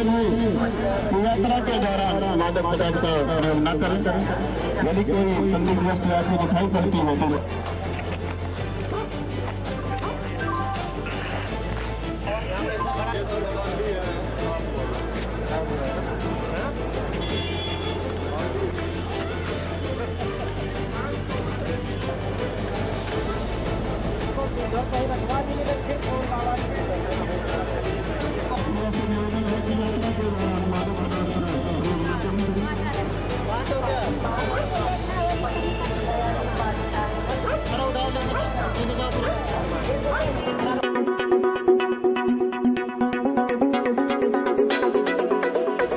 निवेदन है कि यात्रा के दौरान मादक पदार्थ का प्रयोग न करें। यदि कोई संदिग्ध वस्तु आपको दिखाई पड़ती है तो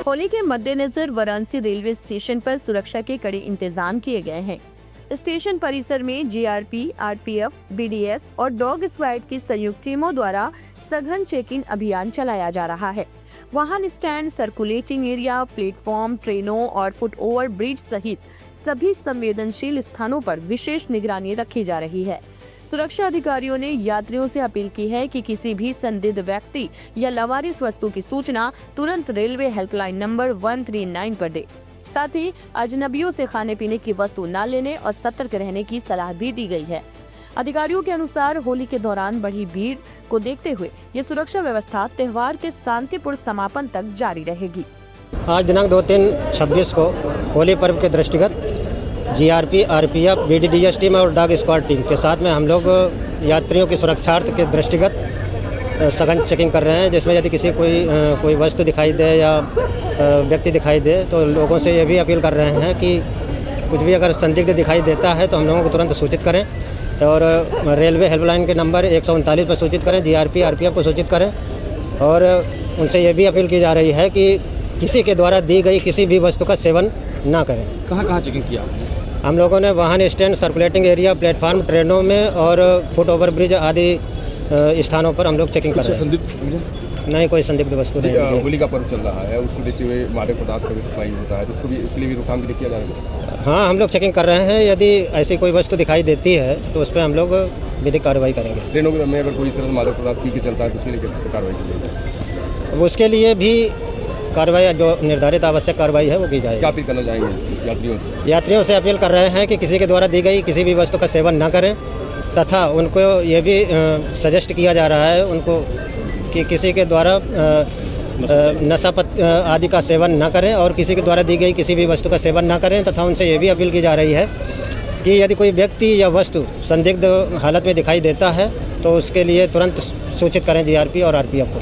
होली के मद्देनजर वाराणसी रेलवे स्टेशन पर सुरक्षा के कड़े इंतजाम किए गए हैं। स्टेशन परिसर में जीआरपी, आरपीएफ, बीडीएस और डॉग स्क्वाड की संयुक्त टीमों द्वारा सघन चेकिंग अभियान चलाया जा रहा है। वाहन स्टैंड, सर्कुलेटिंग एरिया, प्लेटफॉर्म, ट्रेनों और फुटओवर ब्रिज सहित सभी संवेदनशील स्थानों पर विशेष निगरानी रखी जा रही है। सुरक्षा अधिकारियों ने यात्रियों से अपील की है कि किसी भी संदिग्ध व्यक्ति या लावारिस वस्तु की सूचना तुरंत रेलवे हेल्पलाइन नंबर 139 पर दे। साथ ही अजनबियों से खाने पीने की वस्तु न लेने और सतर्क रहने की सलाह भी दी गई है। अधिकारियों के अनुसार होली के दौरान बढ़ी भीड़ को देखते हुए ये सुरक्षा व्यवस्था त्योहार के शांतिपूर्ण समापन तक जारी रहेगी। आज दिनांक 2-3-26 को होली पर्व के दृष्टिगत जीआरपी, आरपीएफ, बीडीडीएस टीम और डॉग स्क्वाड टीम के साथ में हम लोग यात्रियों की सुरक्षार्थ के दृष्टिगत सघन चेकिंग कर रहे हैं, जिसमें यदि किसी कोई वस्तु दिखाई दे या व्यक्ति दिखाई दे तो लोगों से ये भी अपील कर रहे हैं कि कुछ भी अगर संदिग्ध दिखाई देता है तो हम लोगों को तुरंत सूचित करें और रेलवे हेल्पलाइन के नंबर 139 पर सूचित करें, जीआरपी, आरपीएफ को सूचित करें। और उनसे ये भी अपील की जा रही है कि किसी के द्वारा दी गई किसी भी वस्तु का सेवन ना करें। कहाँ चेकिंग किया आपने? हम लोगों ने वाहन स्टैंड, सर्कुलेटिंग एरिया, प्लेटफार्म, ट्रेनों में और फुट ओवर ब्रिज आदि स्थानों पर हम लोग चेकिंग कर रहे हैं। नहीं, कोई संदिग्ध वस्तु नहीं। होली का पर्व चल रहा है, उसको देखते हुए मादक पदार्थ का सप्लाई होता है, तो उसके लिए भी रोकथाम के लिए किया जाएगा। हाँ, हम लोग चेकिंग कर रहे हैं। यदि ऐसी कोई वस्तु दिखाई देती है तो उस पर हम लोग विधिक कार्रवाई करेंगे। ट्रेनों में अगर कोई इस तरह से मादक पदार्थ पी के चलता है तो उसके लिए किस कार्रवाई की जाएगी? उसके लिए भी कार्रवाई, जो निर्धारित आवश्यक कार्रवाई है वो की जाएगी। क्या अपील करना चाहेंगे यात्रियों से? यात्रियों से अपील कर रहे हैं कि किसी के द्वारा दी गई किसी भी वस्तु का सेवन न करें, तथा उनको ये भी सजेस्ट किया जा रहा है उनको कि किसी के द्वारा नशा आदि का सेवन न करें और किसी के द्वारा दी गई किसी भी वस्तु का सेवन न करें। तथा उनसे ये भी अपील की जा रही है कि यदि कोई व्यक्ति या वस्तु संदिग्ध हालत में दिखाई देता है तो उसके लिए तुरंत सूचित करें जीआरपी और आरपीएफ को।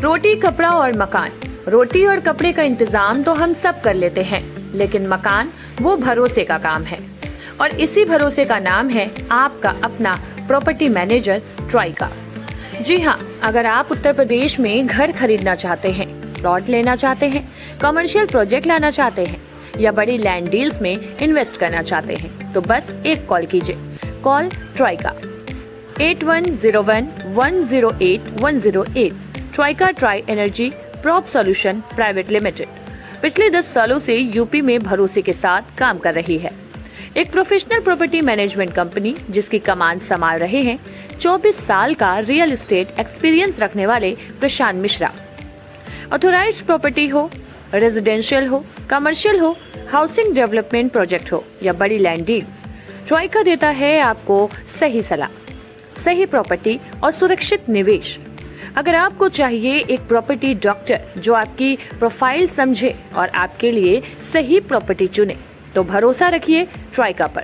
रोटी, कपड़ा और मकान। रोटी और कपड़े का इंतजाम तो हम सब कर लेते हैं, लेकिन मकान वो भरोसे का काम है और इसी भरोसे का नाम है आपका अपना प्रॉपर्टी मैनेजर ट्राइका। जी हाँ, अगर आप उत्तर प्रदेश में घर खरीदना चाहते हैं, प्लॉट लेना चाहते हैं, कमर्शियल प्रोजेक्ट लाना चाहते हैं या बड़ी लैंड डील्स में इन्वेस्ट करना चाहते हैं तो बस एक कॉल कीजिए। Call Trika 8101108108। Trika Tri energy prop solution private limited पिछले 10 सालों से यूपी में भरोसे के साथ काम कर रही है। एक प्रोफेशनल प्रॉपर्टी मैनेजमेंट कंपनी जिसकी कमान संभाल रहे हैं 24 साल का रियल एस्टेट एक्सपीरियंस रखने वाले प्रशांत मिश्रा। ऑथोराइज्ड प्रॉपर्टी हो, रेजिडेंशियल हो, कमर्शियल हो, हाउसिंग डेवलपमेंट प्रोजेक्ट हो या बड़ी लैंड डील, ट्राइका देता है आपको सही सलाह, सही प्रॉपर्टी और सुरक्षित निवेश। अगर आपको चाहिए एक प्रॉपर्टी डॉक्टर जो आपकी प्रोफाइल समझे और आपके लिए सही प्रॉपर्टी चुने तो भरोसा रखिए ट्राइका पर।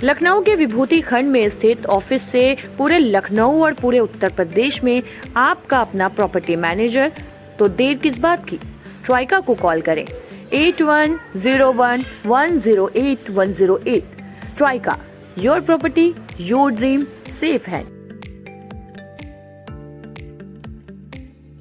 लखनऊ के विभूति खंड में स्थित ऑफिस से पूरे लखनऊ और पूरे उत्तर प्रदेश में आपका अपना प्रॉपर्टी मैनेजर, तो देर किस बात की, ट्राइका को कॉल करें 8101108108। Trika, your property, your dream, safe hand.